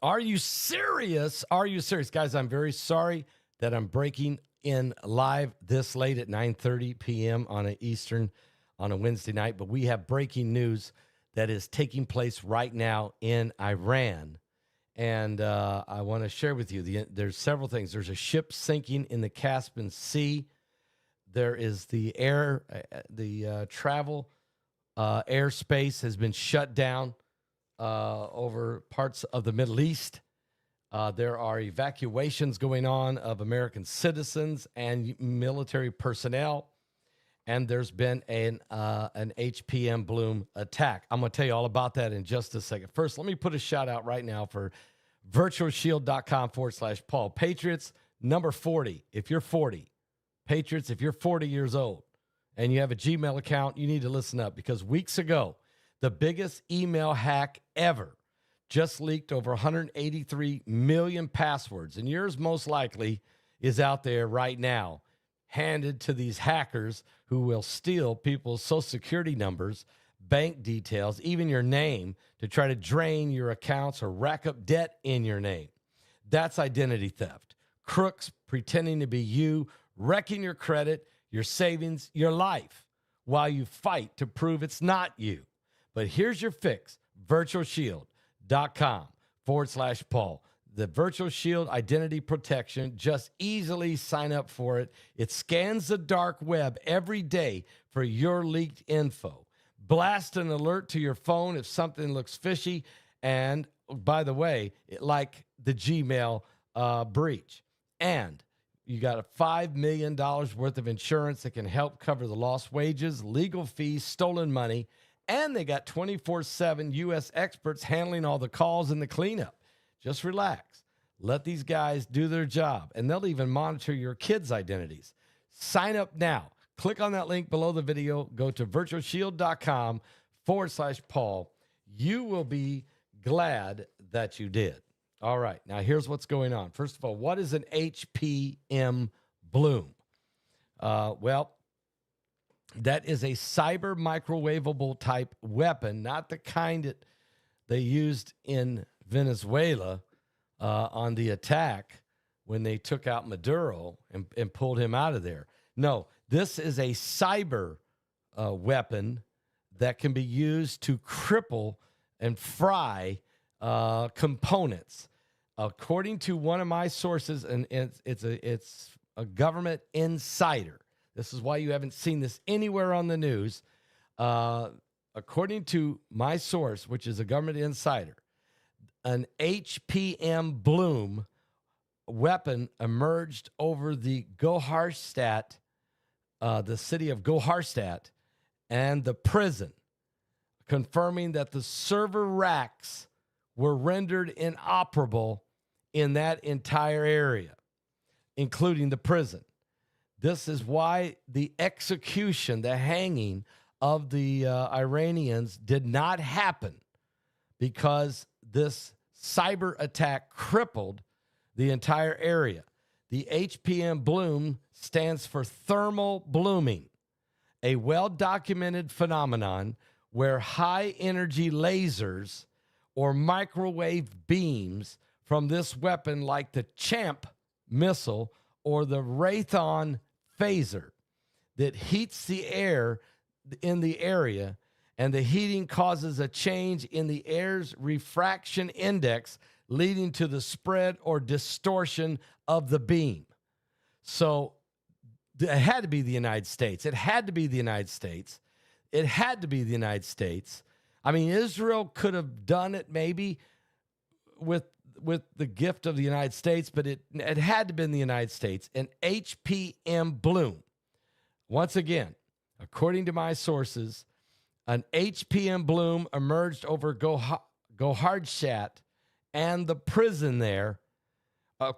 Are you serious? Are you serious? Guys, I'm very sorry that I'm breaking in live this late at 9:30 p.m. on a Eastern on a Wednesday night, but we have breaking news that is taking place right now in Iran. And I want to share with you, there's several things. There's a ship sinking in the Caspian Sea. There is the travel airspace has been shut down over parts of the Middle East. There are evacuations going on of American citizens and military personnel. And there's been an HPM Bloom attack. I'm going to tell you all about that in just a second. First, let me put a shout out right now for virtualshield.com/Paul. Patriots, number 40. If you're 40, Patriots, if you're 40 years old and you have a Gmail account, you need to listen up because weeks ago, the biggest email hack ever just leaked over 183 million passwords. And yours most likely is out there right now, handed to these hackers who will steal people's social security numbers, bank details, even your name to try to drain your accounts or rack up debt in your name. That's identity theft. Crooks pretending to be you, wrecking your credit, your savings, your life, while you fight to prove it's not you. But here's your fix, virtualshield.com/Paul. The Virtual Shield identity protection, just easily sign up for it. It scans the dark web every day for your leaked info. Blast an alert to your phone if something looks fishy. And by the way, like the Gmail breach. And you got a $5 million worth of insurance that can help cover the lost wages, legal fees, stolen money. And they got 24/7 U.S. experts handling all the calls and the cleanup. Just relax. Let these guys do their job, and they'll even monitor your kids' identities. Sign up now. Click on that link below the video. Go to virtualshield.com/Paul. You will be glad that you did. All right. Now, here's what's going on. First of all, what is an HPM Bloom? Well, that is a cyber microwavable type weapon, not the kind that they used in Venezuela on the attack when they took out Maduro and pulled him out of there. No, this is a cyber weapon that can be used to cripple and fry components. According to one of my sources, and it's a government insider. This is why you haven't seen this anywhere on the news. According to my source, which is a government insider, an HPM Bloom weapon emerged over the Goharstadt, the city of Goharstadt, and the prison, confirming that the server racks were rendered inoperable in that entire area, including the prison. This is why the execution, the hanging of the Iranians did not happen, because this cyber attack crippled the entire area. The HPM Bloom stands for thermal blooming, a well-documented phenomenon where high-energy lasers or microwave beams from this weapon, like the Champ missile or the Raytheon phaser, that heats the air in the area, and the heating causes a change in the air's refraction index, leading to the spread or distortion of the beam. So it had to be the United States. It had to be the United States. It had to be the United States. I mean, Israel could have done it maybe with the gift of the United States, but it had to have been the United States. And HPM Bloom, once again, according to my sources, an HPM Bloom emerged over Gohardshat and the prison there,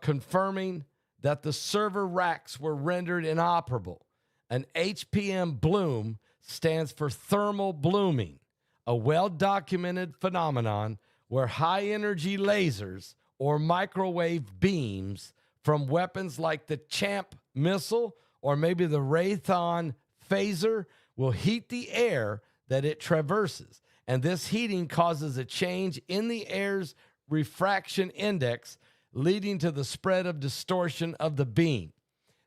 confirming that the server racks were rendered inoperable. An HPM Bloom stands for thermal blooming, a well-documented phenomenon where high-energy lasers or microwave beams from weapons like the Champ missile or maybe the Raytheon phaser will heat the air that it traverses. And this heating causes a change in the air's refraction index, leading to the spread of distortion of the beam.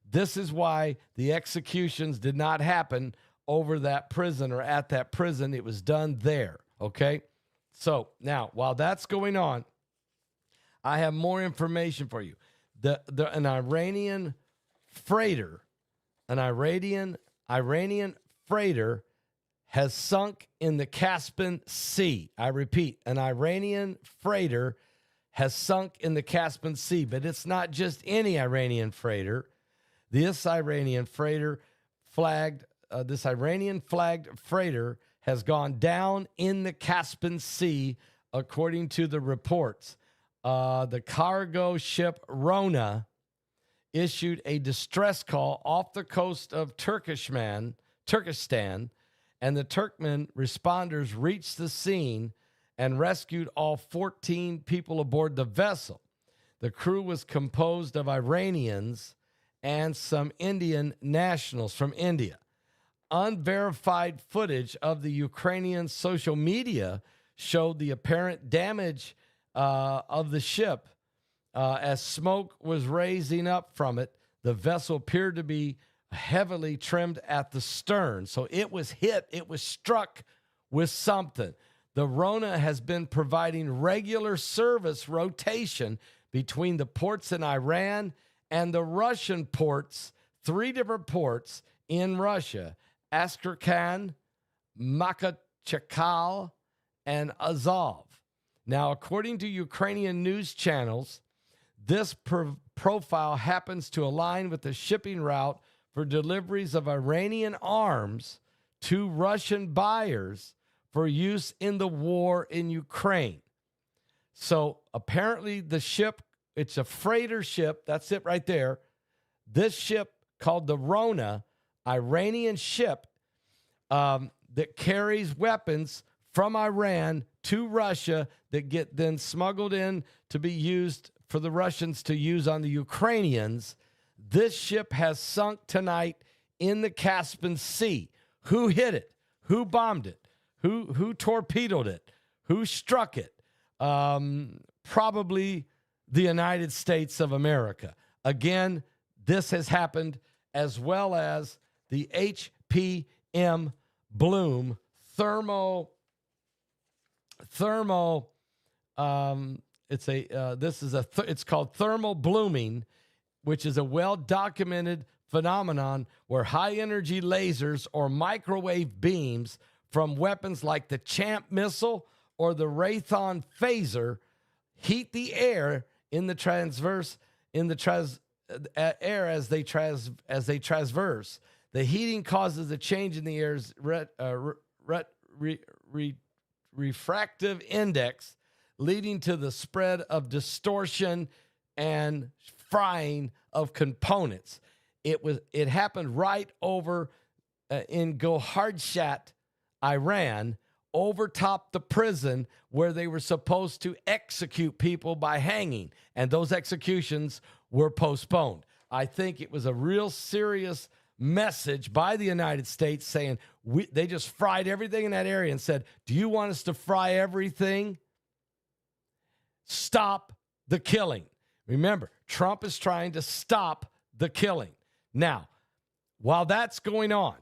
This is why the executions did not happen over that prison or at that prison. It was done there, okay? So now, while that's going on, I have more information for you. An Iranian freighter has sunk in the Caspian Sea. I repeat, an Iranian freighter has sunk in the Caspian Sea, but it's not just any Iranian freighter. This Iranian flagged freighter has gone down in the Caspian Sea, according to the reports. The cargo ship Rona issued a distress call off the coast of Turkestan, and the Turkmen responders reached the scene and rescued all 14 people aboard the vessel. The crew was composed of Iranians and some Indian nationals from India. Unverified footage of the Ukrainian social media showed the apparent damage of the ship as smoke was raising up from it. The vessel appeared to be heavily trimmed at the stern. So it was hit, it was struck with something. The Rona has been providing regular service rotation between the ports in Iran and the Russian ports, 3 different ports in Russia: Astrakhan, Makhachkal, and Azov. Now, according to Ukrainian news channels, this profile happens to align with the shipping route for deliveries of Iranian arms to Russian buyers for use in the war in Ukraine. So apparently the ship, it's a freighter ship. That's it right there. This ship called the Rona, Iranian ship that carries weapons from Iran to Russia that get then smuggled in to be used for the Russians to use on the Ukrainians. This ship has sunk tonight in the Caspian Sea. Who hit it? Who bombed it? Who torpedoed it? Who struck it? Probably the United States of America. Again, this has happened, as well as the HPM Bloom it's called thermal blooming, which is a well-documented phenomenon where high-energy lasers or microwave beams from weapons like the Champ missile or the Raytheon phaser heat the air in the air as they traverse. The heating causes a change in the air's refractive index, leading to the spread of distortion and frying of components. It happened right over in Gohardshat, Iran, over top the prison where they were supposed to execute people by hanging, and those executions were postponed. I think it was a real serious message by the United States saying they just fried everything in that area and said, do you want us to fry everything? Stop the killing. Remember, Trump is trying to stop the killing. Now, while that's going on,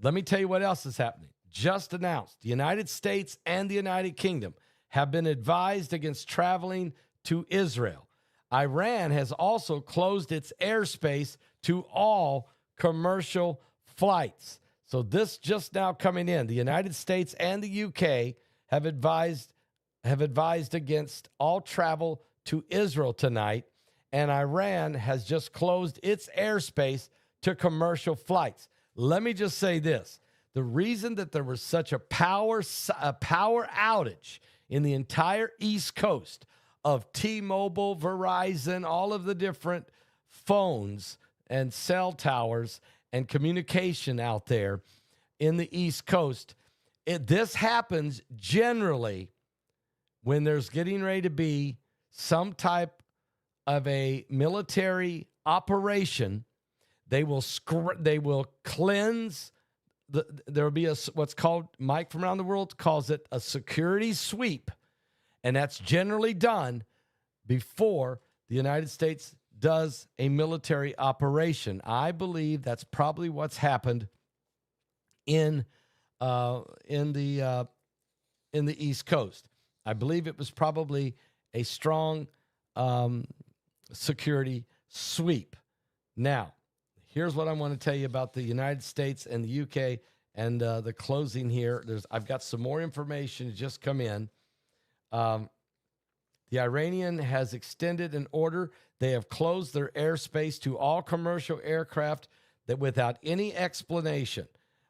let me tell you what else is happening. Just announced, the United States and the United Kingdom have been advised against traveling to Israel. Iran has also closed its airspace to all commercial flights. So this just now coming in. The United States and the UK have advised against all travel to Israel tonight, and Iran has just closed its airspace to commercial flights. Let me just say this. The reason that there was such a power outage in the entire East Coast of T-Mobile, Verizon, all of the different phones and cell towers and communication out there in the East Coast, this happens generally when there's getting ready to be some type of a military operation. They will cleanse. There will be what's called, Mike from around the world calls it a security sweep. And that's generally done before the United States does a military operation. I believe that's probably what's happened in the East Coast. I believe it was probably a strong security sweep. Now, here's what I want to tell you about the United States and the UK and the closing here. I've got some more information just come in. The Iranian has extended an order. They have closed their airspace to all commercial aircraft that without any explanation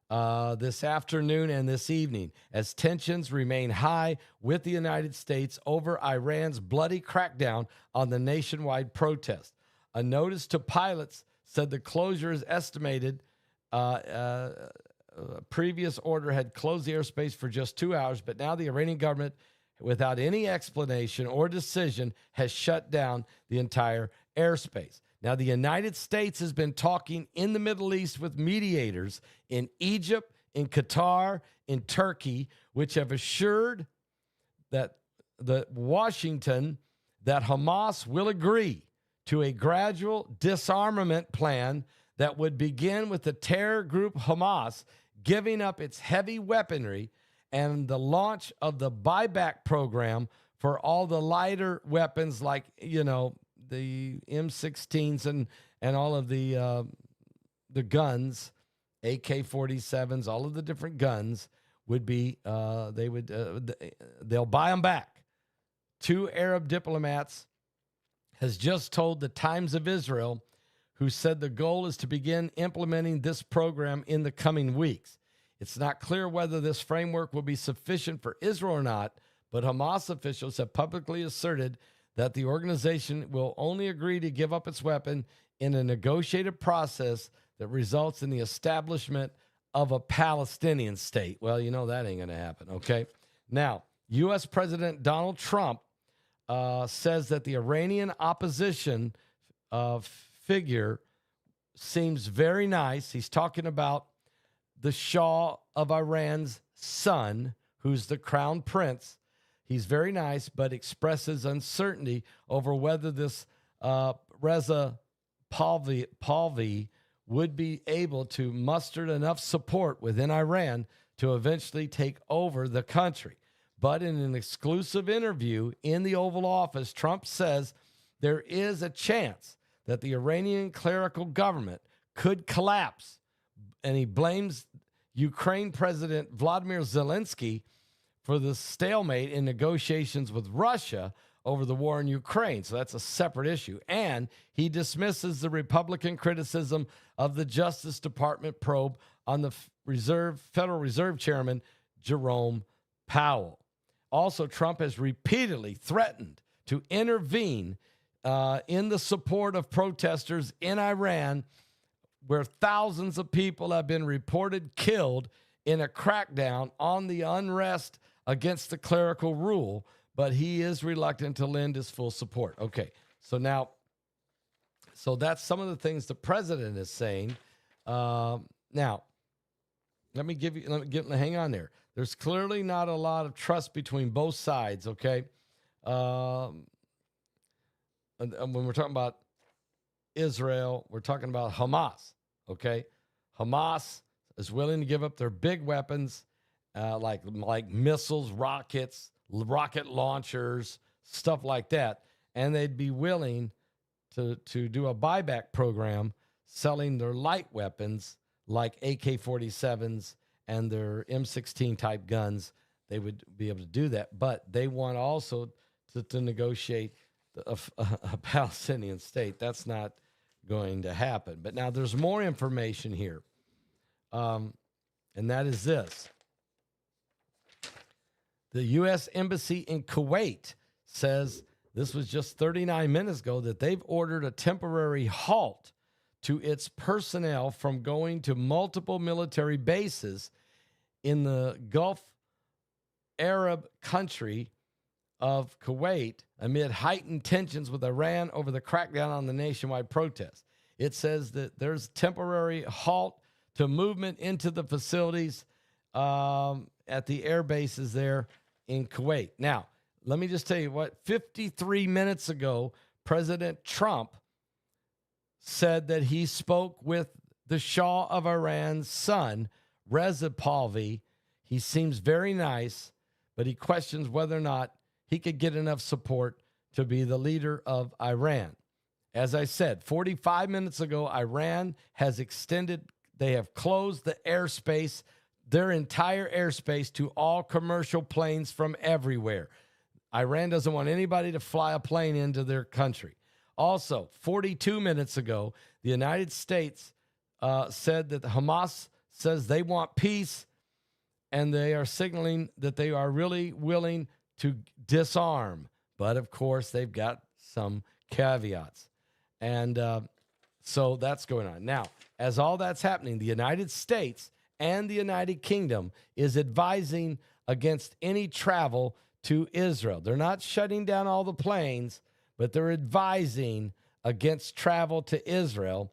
this afternoon and this evening, as tensions remain high with the United States over Iran's bloody crackdown on the nationwide protest. A notice to pilots said the closure is estimated. A previous order had closed the airspace for just 2 hours, but now the Iranian government, without any explanation or decision, has shut down the entire airspace. Now, the United States has been talking in the Middle East with mediators in Egypt, in Qatar, in Turkey, which have assured that Washington that Hamas will agree to a gradual disarmament plan that would begin with the terror group Hamas giving up its heavy weaponry and the launch of the buyback program for all the lighter weapons like, the M16s and all of the guns, AK-47s, all of the different guns would be, they'll buy them back. 2 Arab diplomats has just told the Times of Israel, who said the goal is to begin implementing this program in the coming weeks. It's not clear whether this framework will be sufficient for Israel or not, but Hamas officials have publicly asserted that the organization will only agree to give up its weapon in a negotiated process that results in the establishment of a Palestinian state. Well, that ain't going to happen, okay? Now, U.S. President Donald Trump says that the Iranian opposition figure seems very nice. He's talking about the Shah of Iran's son, who's the crown prince. He's very nice, but expresses uncertainty over whether this Reza Pahlavi would be able to muster enough support within Iran to eventually take over the country. But in an exclusive interview in the Oval Office, Trump says there is a chance that the Iranian clerical government could collapse, and he blames Ukraine President Vladimir Zelensky for the stalemate in negotiations with Russia over the war in Ukraine. So that's a separate issue. And he dismisses the Republican criticism of the Justice Department probe on the Federal Reserve Chairman Jerome Powell. Also, Trump has repeatedly threatened to intervene in the support of protesters in Iran, where thousands of people have been reported killed in a crackdown on the unrest against the clerical rule, but he is reluctant to lend his full support. Okay, so that's some of the things the president is saying. Now, hang on there. There's clearly not a lot of trust between both sides, okay? And when we're talking about Israel, we're talking about Hamas, okay? Hamas is willing to give up their big weapons, like missiles, rockets, rocket launchers, stuff like that, and they'd be willing to do a buyback program selling their light weapons like AK-47s and their M16 type guns. They would be able to do that, but they want also to negotiate a Palestinian state. That's not going to happen. But now there's more information here, and that is this. The U.S. Embassy in Kuwait says, this was just 39 minutes ago, that they've ordered a temporary halt to its personnel from going to multiple military bases in the Gulf Arab country of Kuwait amid heightened tensions with Iran over the crackdown on the nationwide protest. It says that there's temporary halt to movement into the facilities at the air bases there in Kuwait. Now, let me just tell you what, 53 minutes ago, President Trump said that he spoke with the Shah of Iran's son, Reza Pahlavi. He seems very nice, but he questions whether or not he could get enough support to be the leader of Iran. As I said, 45 minutes ago, Iran has they have closed the airspace, their entire airspace, to all commercial planes from everywhere. Iran doesn't want anybody to fly a plane into their country. Also, 42 minutes ago, the United States said that Hamas says they want peace, and they are signaling that they are really willing to disarm. But, of course, they've got some caveats. And so that's going on. Now, as all that's happening, the United States and the United Kingdom is advising against any travel to Israel. They're not shutting down all the planes, but they're advising against travel to Israel.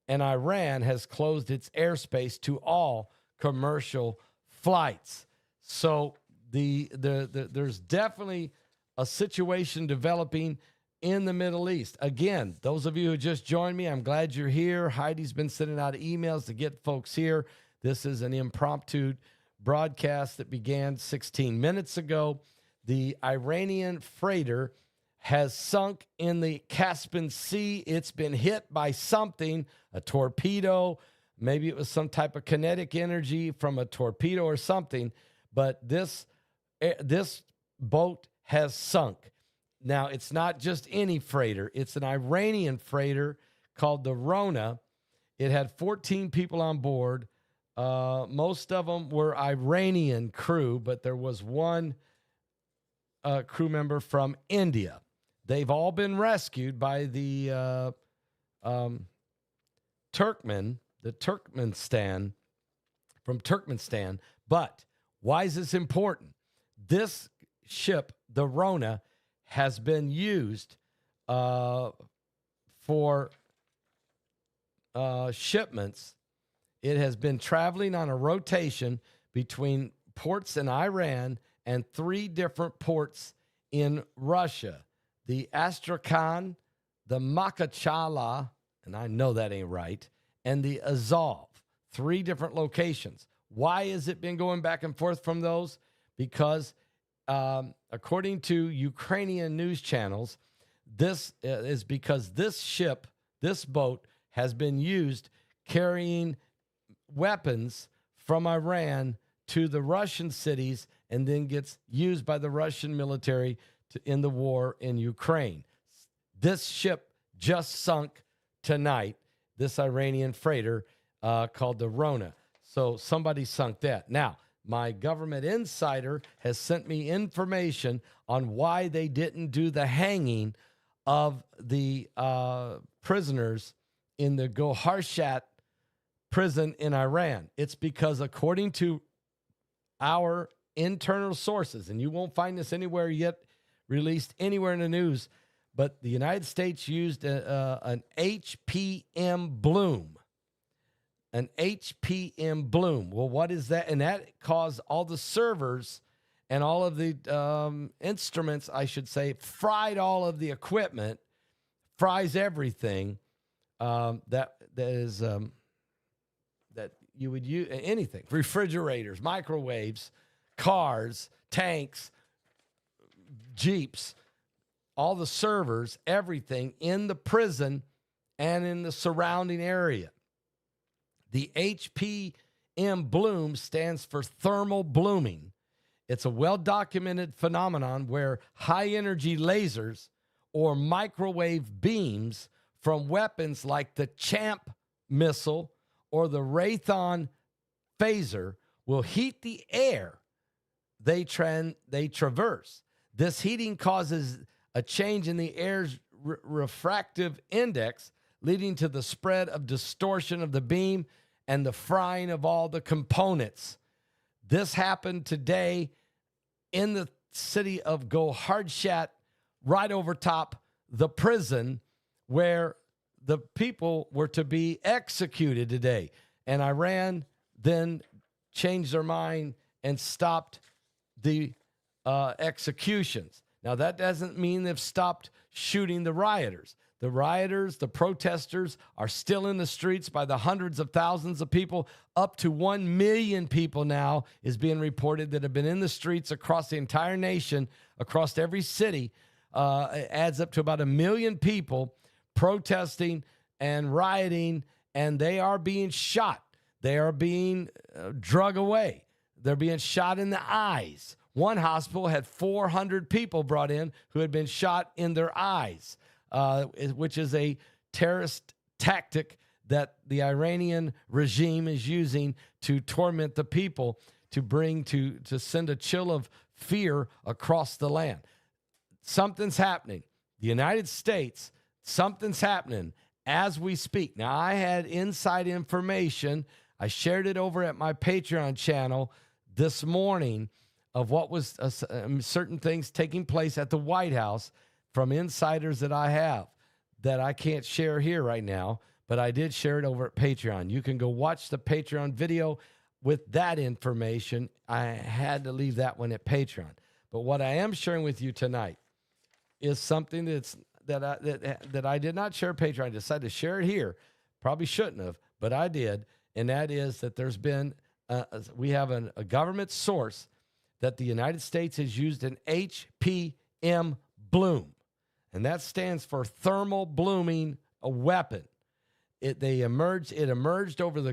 And Iran has closed its airspace to all commercial flights. So there's definitely a situation developing in the Middle East. Again, those of you who just joined me, I'm glad you're here. Heidi's been sending out emails to get folks here. This is an impromptu broadcast that began 16 minutes ago. The Iranian freighter has sunk in the Caspian Sea. It's been hit by something, a torpedo. Maybe it was some type of kinetic energy from a torpedo or something. But this boat has sunk. Now, it's not just any freighter. It's an Iranian freighter called the Rona. It had 14 people on board. Most of them were Iranian crew, but there was one crew member from India. They've all been rescued by the Turkmenistan, from Turkmenistan. But why is this important? This ship, the Rona, has been used for shipments. It has been traveling on a rotation between ports in Iran and 3 different ports in Russia. The Astrakhan, the Makhachkala, and I know that ain't right, and the Azov. 3 different locations. Why has it been going back and forth from those? Because according to Ukrainian news channels, this is because this ship, this boat, has been used carrying weapons from Iran to the Russian cities and then gets used by the Russian military in the war in Ukraine. This ship just sunk tonight, this Iranian freighter called the Rona. So somebody sunk that. Now, my government insider has sent me information on why they didn't do the hanging of the prisoners in the Goharshat prison in Iran. It's because, according to our internal sources, and you won't find this anywhere yet released anywhere in the news, but the United States used an HPM bloom. An HPM bloom. Well, what is that? And that caused all the servers and all of the instruments, I should say, fried all of the equipment, fries everything that you would use, anything, refrigerators, microwaves, cars, tanks, Jeeps, all the servers, everything in the prison and in the surrounding area. The HPM bloom stands for thermal blooming. It's a well-documented phenomenon where high-energy lasers or microwave beams from weapons like the Champ missile or the Raytheon phaser will heat the air they traverse. This heating causes a change in the air's refractive index, leading to the spread of distortion of the beam and the frying of all the components. This happened today in the city of Goharshat, right over top the prison where the people were to be executed today. And Iran then changed their mind and stopped the executions. Now, that doesn't mean they've stopped shooting the rioters. The rioters, the protesters are still in the streets by the hundreds of thousands of people. Up to 1 million people now is being reported that have been in the streets across the entire nation, across every city. It adds up to about 1 million people protesting and rioting, and they are being shot. They are being drug away. They're being shot in the eyes. One hospital had 400 people brought in who had been shot in their eyes, which is a terrorist tactic that the Iranian regime is using to torment the people, to send a chill of fear across the land. Something's happening. The United States, something's happening as we speak. Now, I had inside information. I shared it over at my Patreon channel this morning of what was certain things taking place at the White House from insiders that I have that I can't share here right now, but I did share it over at Patreon. You can go watch the Patreon video with that information. I had to leave that one at Patreon. But what I am sharing with you tonight is something that I did not share at Patreon. I decided to share it here. Probably shouldn't have, but I did. And that is that there's been, we have a government source that the United States has used an HPM bloom. And that stands for thermal blooming a weapon. It emerged over the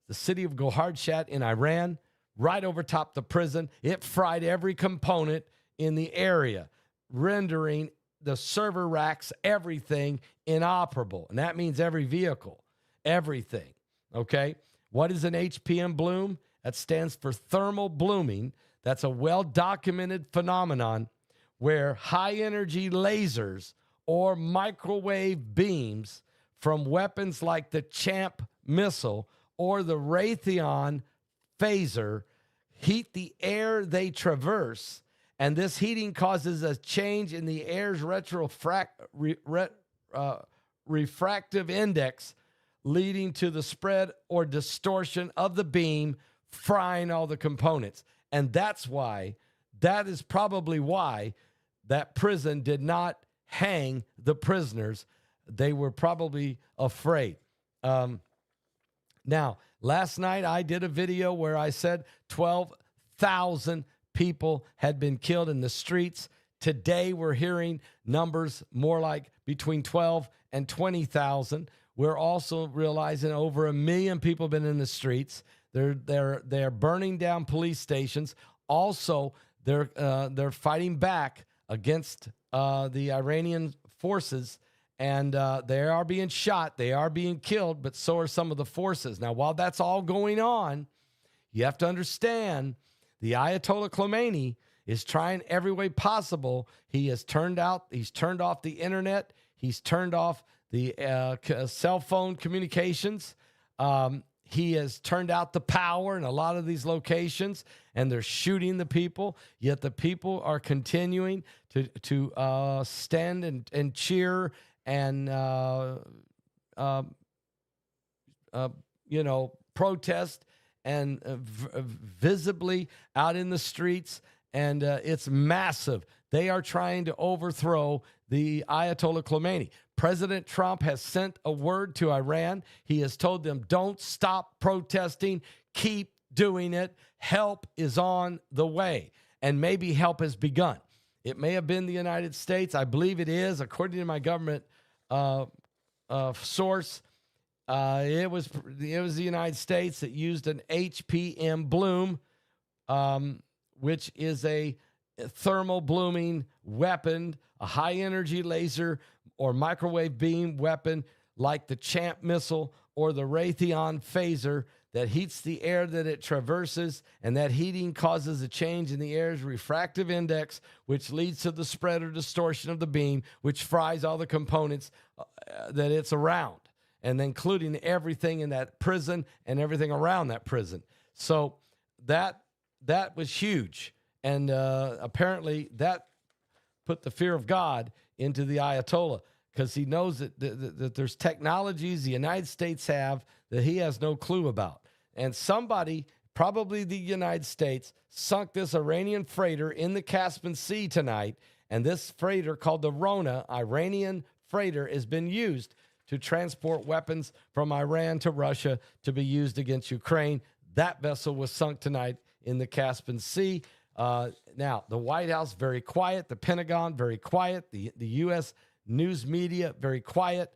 the city of Gohardshat in Iran, right over top the prison. It fried every component in the area, rendering the server racks, everything inoperable. And that means every vehicle, everything. Okay? What is an HPM bloom? That stands for thermal blooming. That's a well-documented phenomenon where high-energy lasers or microwave beams from weapons like the Champ missile or the Raytheon phaser heat the air they traverse, and this heating causes a change in the air's refractive index, leading to the spread or distortion of the beam, frying all the components. And that is probably why that prison did not hang the prisoners. They were probably afraid. Now, last night I did a video where I said 12,000 people had been killed in the streets. Today we're hearing numbers more like between 12 and 20,000. We're also realizing over 1 million people have been in the streets. They're burning down police stations. Also, they're fighting back against the Iranian forces, and they are being shot. They are being killed, but so are some of the forces. Now, while that's all going on, you have to understand the Ayatollah Khomeini is trying every way possible. He's turned off the internet. He's turned off the cell phone communications. He has turned out the power in a lot of these locations, and they're shooting the people. Yet the people are continuing to stand and cheer and protest and visibly out in the streets, and it's massive. They are trying to overthrow the Ayatollah Khomeini. President Trump has sent a word to Iran. He has told them, don't stop protesting. Keep doing it. Help is on the way. And maybe help has begun. It may have been the United States. I believe it is, according to my government source. It was the United States that used an HPM bloom, which is a thermal blooming weapon, a high-energy laser or microwave beam weapon like the Champ missile or the Raytheon phaser that heats the air that it traverses, and that heating causes a change in the air's refractive index, which leads to the spread or distortion of the beam, which fries all the components that it's around, and including everything in that prison and everything around that prison. So that was huge. And apparently that put the fear of God into the Ayatollah, because he knows that there's technologies the United States have that he has no clue about. And somebody probably the United States, sunk this Iranian freighter in the Caspian Sea tonight. And this freighter, called the Rona, Iranian freighter, has been used to transport weapons from Iran to Russia to be used against Ukraine. That vessel was sunk tonight in the Caspian Sea. Now, the White House, very quiet. The Pentagon, very quiet. The U.S. news media, very quiet.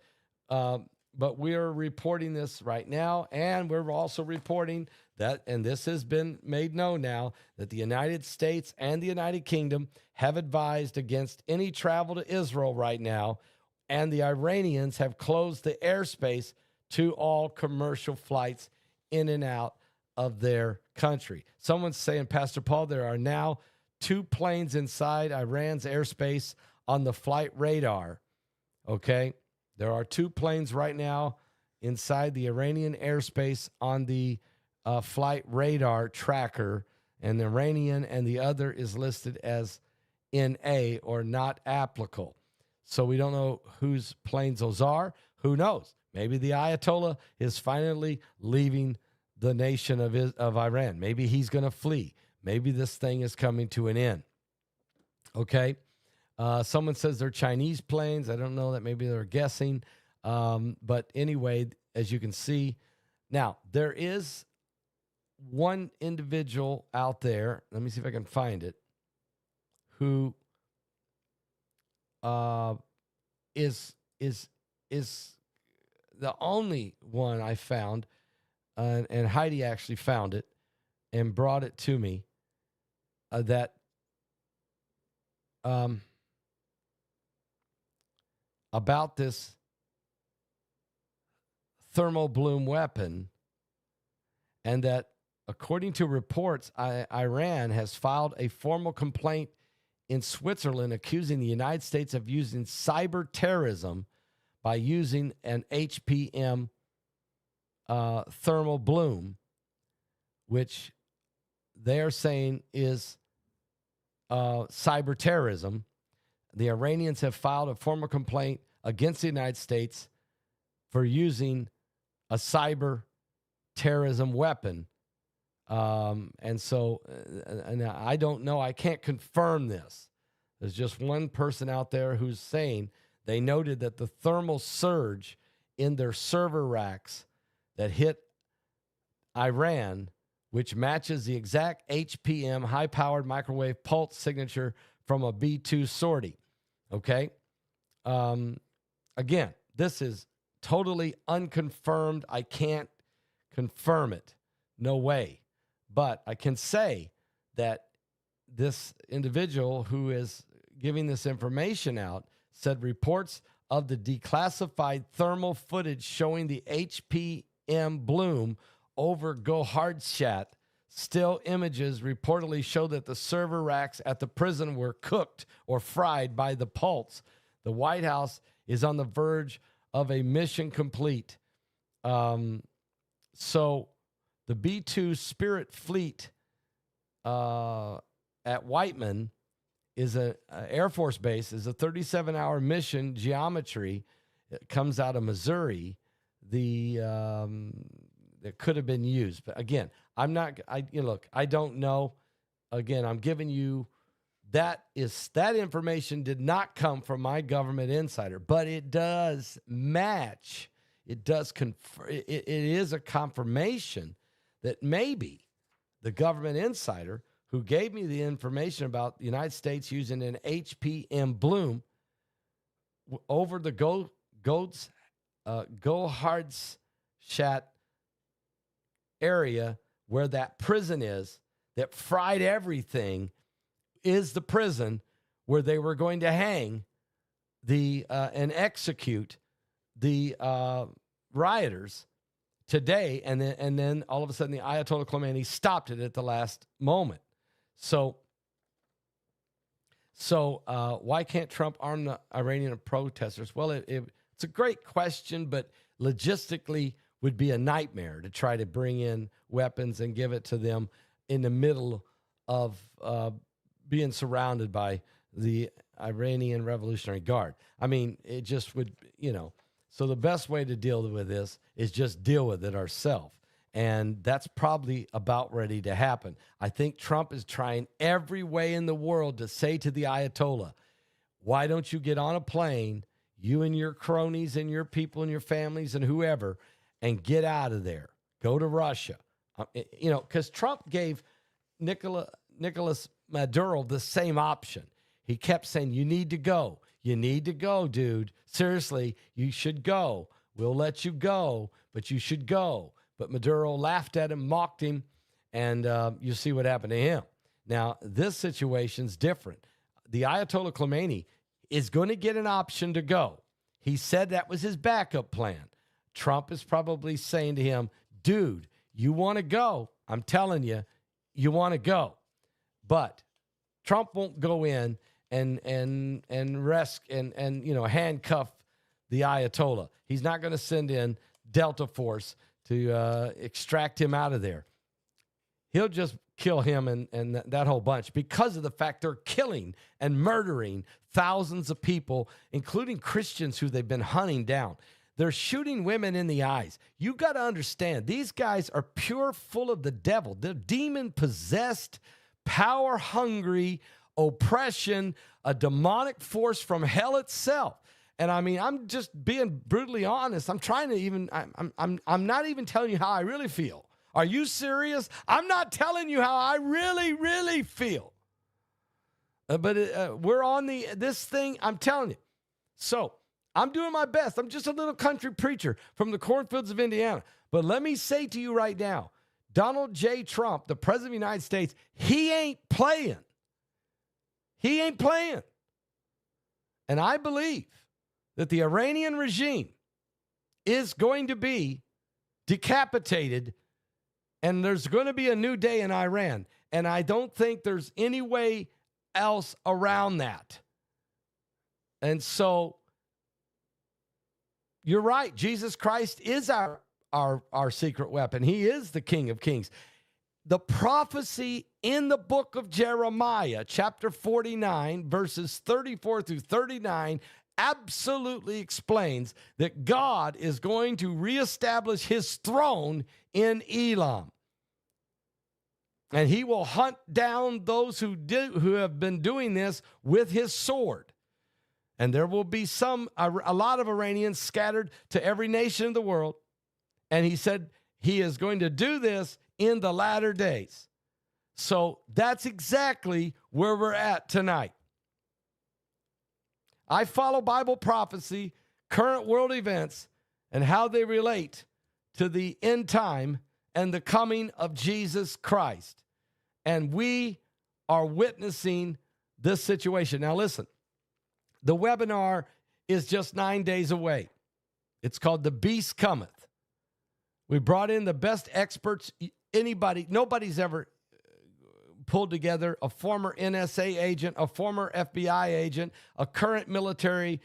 But we're reporting this right now, and we're also reporting that, and this has been made known now, that the United States and the United Kingdom have advised against any travel to Israel right now, and the Iranians have closed the airspace to all commercial flights in and out of their country. Someone's saying, Pastor Paul, there are now 2 planes inside Iran's airspace on the flight radar, okay? There are 2 planes right now inside the Iranian airspace on the flight radar tracker, and the Iranian and the other is listed as NA, or not applicable. So we don't know whose planes those are. Who knows? Maybe the Ayatollah is finally leaving the nation of Iran. Maybe he's going to flee. Maybe this thing is coming to an end. Okay? Someone says they're Chinese planes. I don't know that. Maybe they're guessing. But anyway, as you can see, now there is one individual out there. Let me see if I can find it. Who is the only one I found, and Heidi actually found it and brought it to me. That about this thermal bloom weapon, and that according to reports, Iran has filed a formal complaint in Switzerland accusing the United States of using cyber terrorism by using an HPM thermal bloom, which they are saying is cyber terrorism. The Iranians have filed a formal complaint against the United States for using a cyber terrorism weapon. And so and I don't know. I can't confirm this. There's just one person out there who's saying they noted that the thermal surge in their server racks that hit Iran, which matches the exact HPM, high-powered microwave pulse signature from a B-2 sortie. Okay? Again, this is totally unconfirmed. I can't confirm it. No way. But I can say that this individual who is giving this information out said reports of the declassified thermal footage showing the HPM bloom over Gohardstadt. Still images reportedly show that the server racks at the prison were cooked or fried by the pulse. The White House is on the verge of a mission complete. So the B-2 Spirit Fleet at Whiteman is an Air Force base, is a 37-hour mission geometry. It comes out of Missouri. That could have been used. But again, look, I don't know. Again, I'm giving you that information did not come from my government insider, but it does match. It does it is a confirmation that maybe the government insider who gave me the information about the United States using an HPM bloom over the Gohardstadt area where that prison is that fried everything is the prison where they were going to hang and execute the rioters today, and then all of a sudden the Ayatollah Khomeini stopped it at the last moment. So why can't Trump arm the Iranian protesters? Well, it's a great question, but logistically would be a nightmare to try to bring in weapons and give it to them in the middle of being surrounded by the Iranian Revolutionary Guard. I mean, it just would, So the best way to deal with this is just deal with it ourselves. And that's probably about ready to happen. I think Trump is trying every way in the world to say to the Ayatollah, why don't you get on a plane, you and your cronies and your people and your families and whoever, and get out of there. Go to Russia. Because Trump gave Nicolas Maduro the same option. He kept saying, you need to go. You need to go, dude. Seriously, you should go. We'll let you go, but you should go. But Maduro laughed at him, mocked him, and you see what happened to him. Now, this situation's different. The Ayatollah Khomeini is going to get an option to go. He said that was his backup plan. Trump is probably saying to him, dude, you want to go? I'm telling you, you want to go. But Trump won't go in and handcuff the Ayatollah. He's not going to send in Delta Force to extract him out of there. He'll just kill him and that whole bunch because of the fact they're killing and murdering thousands of people, including Christians who they've been hunting down. They're shooting women in the eyes. You got to understand, these guys are pure full of the devil. They're demon-possessed, power-hungry, oppression, a demonic force from hell itself. And I mean, I'm just being brutally honest. I'm trying to even, I'm not even telling you how I really feel. Are you serious? I'm not telling you how I really, really feel. But we're on this thing, I'm telling you. So I'm doing my best. I'm just a little country preacher from the cornfields of Indiana. But let me say to you right now, Donald J. Trump, the president of the United States, he ain't playing. He ain't playing. And I believe that the Iranian regime is going to be decapitated, and there's going to be a new day in Iran. And I don't think there's any way else around that. And so you're right. Jesus Christ is our secret weapon. He is the King of Kings. The prophecy in the book of Jeremiah, chapter 49, verses 34 through 39, absolutely explains that God is going to reestablish his throne in Elam. And he will hunt down those who have been doing this with his sword. And there will be a lot of Iranians scattered to every nation in the world. And he said he is going to do this in the latter days. So that's exactly where we're at tonight. I follow Bible prophecy, current world events, and how they relate to the end time and the coming of Jesus Christ. And we are witnessing this situation. Now listen, the webinar is just 9 days away. It's called The Beast Cometh. We brought in the best experts nobody's ever pulled together, a former NSA agent, a former FBI agent, a current military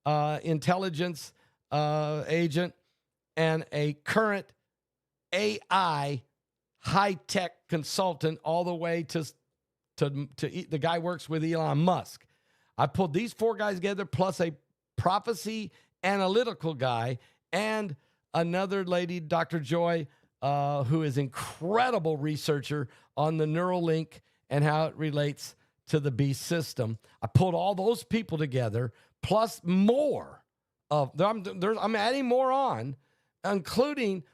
intelligence agent, and a current AI high-tech consultant all the way to the guy works with Elon Musk. I pulled these four guys together plus a prophecy analytical guy and another lady, Dr. Joy, who is incredible researcher on the Neuralink and how it relates to the beast system. I pulled all those people together, plus more I'm adding more on, including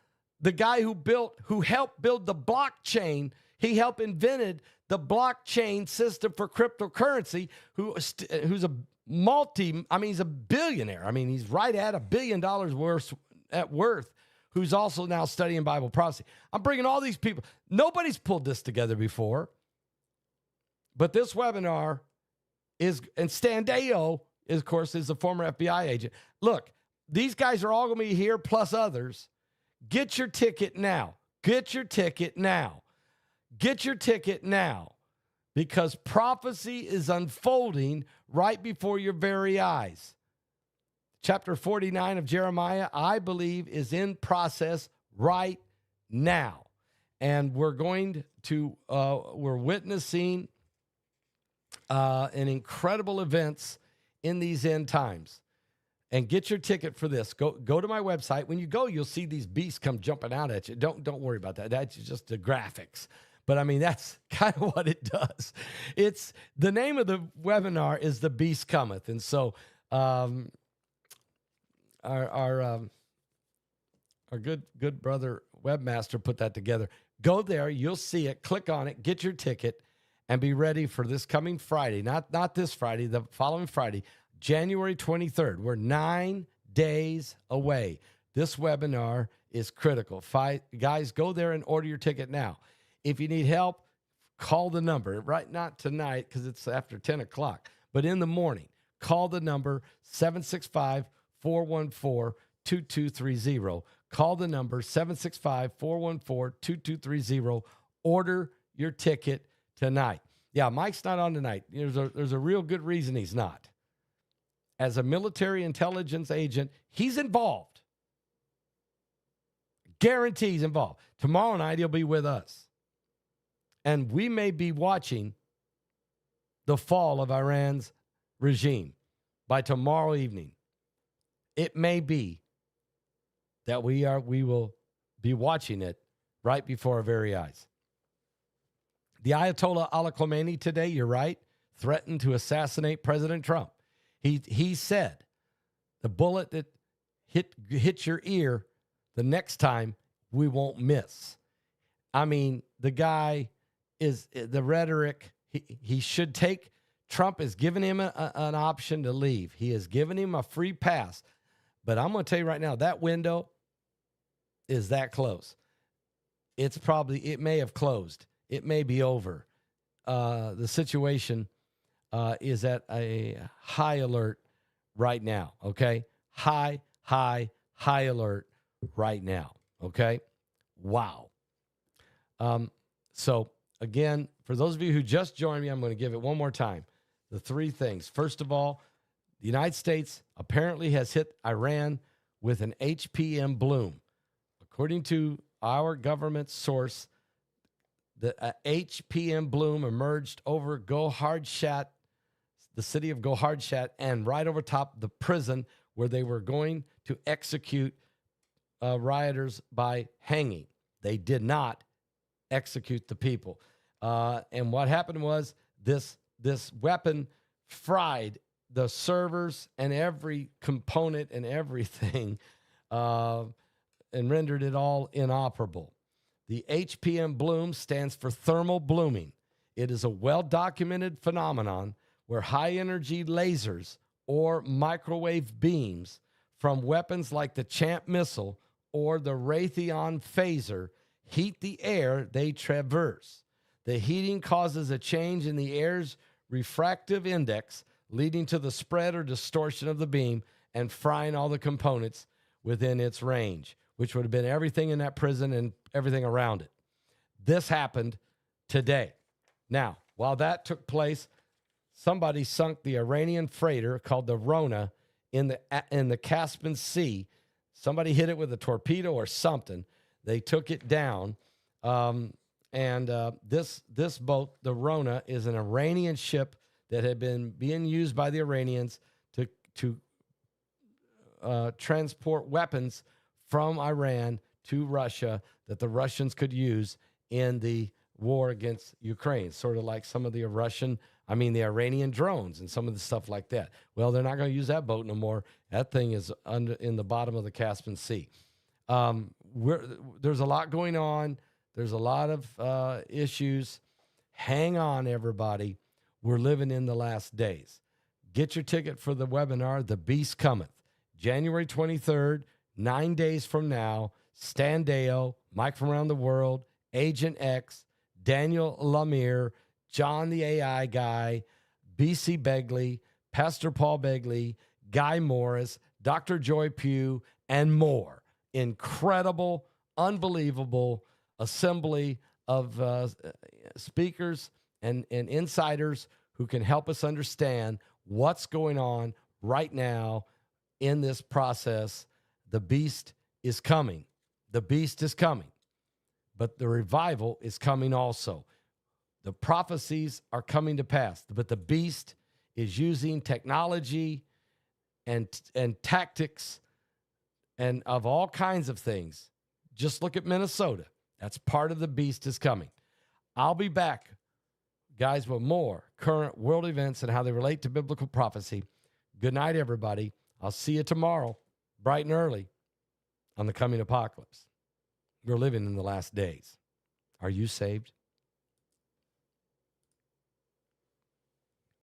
the guy who helped build the blockchain. He helped invented the blockchain system for cryptocurrency, who's he's a billionaire. I mean, he's right at $1 billion worth, who's also now studying Bible prophecy. I'm bringing all these people. Nobody's pulled this together before. But this webinar and Stan Deyo, of course, is a former FBI agent. Look, these guys are all going to be here, plus others. Get your ticket now. Get your ticket now. Get your ticket now. Because prophecy is unfolding right before your very eyes. Chapter 49 of Jeremiah, I believe, is in process right now. And we're witnessing an incredible events in these end times. and get your ticket for this. Go to my website. When you go, you'll see these beasts come jumping out at you. Don't worry about that. That's just the graphics. But I mean, that's kind of what it does. It's the name of the webinar is The Beast Cometh. And so our good brother webmaster put that together. Go there, you'll see it, click on it, get your ticket, and be ready for this coming Friday. Not this Friday, the following Friday, January 23rd. We're 9 days away. This webinar is critical. Guys, go there and order your ticket now. If you need help, call the number. Right, not tonight because it's after 10 o'clock, but in the morning. Call the number 765-414-2230. Call the number 765-414-2230. Order your ticket tonight. Yeah, Mike's not on tonight. There's a real good reason he's not. As a military intelligence agent, he's involved. Guarantee he's involved. Tomorrow night, he'll be with us. And we may be watching the fall of Iran's regime by tomorrow evening. It may be that we will be watching it right before our very eyes. The Ayatollah Ali Khamenei today, you're right, threatened to assassinate President Trump. He said, the bullet that hits your ear, the next time we won't miss. I mean, the guy is the rhetoric. He should take. Trump has given him an option to leave. He has given him a free pass. But I'm going to tell you right now, that window is that close. It may have closed. It may be over. The situation is at a high alert right now, okay? High alert right now, okay? Wow. So, again, for those of you who just joined me, I'm going to give it one more time. The three things. First of all, the United States apparently has hit Iran with an HPM bloom. According to our government source, the HPM bloom emerged over Gohardshat, the city of Gohardshat, and right over top the prison where they were going to execute rioters by hanging. They did not execute the people. And what happened was this weapon fried the servers and every component and everything and rendered it all inoperable. The HPM bloom stands for thermal blooming. It is a well-documented phenomenon where high-energy lasers or microwave beams from weapons like the Champ missile or the Raytheon phaser heat the air they traverse. The heating causes a change in the air's refractive index, leading to the spread or distortion of the beam and frying all the components within its range, which would have been everything in that prison and everything around it. This happened today. Now, while that took place, somebody sunk the Iranian freighter called the Rona in the Caspian Sea. Somebody hit it with a torpedo or something. They took it down. This boat, the Rona, is an Iranian ship that had been being used by the Iranians to transport weapons from Iran to Russia that the Russians could use in the war against Ukraine, sort of like some of the the Iranian drones and some of the stuff like that. Well, they're not going to use that boat no more. That thing is in the bottom of the Caspian Sea. There's a lot going on. There's a lot of issues. Hang on, everybody. We're living in the last days. Get your ticket for the webinar, The Beast Cometh. January 23rd, 9 days from now, Stan Deo, Mike from Around the World, Agent X, Daniel Lemire, John the AI guy, BC Begley, Pastor Paul Begley, Guy Morris, Dr. Joy Pugh, and more. Incredible, unbelievable assembly of speakers and insiders who can help us understand what's going on right now in this process. The beast is coming. The beast is coming. But the revival is coming also. The prophecies are coming to pass. But the beast is using technology and tactics and of all kinds of things. Just look at Minnesota. That's part of the beast is coming. I'll be back, guys, with more current world events and how they relate to biblical prophecy. Good night, everybody. I'll see you tomorrow, bright and early, on the coming apocalypse. We're living in the last days. Are you saved?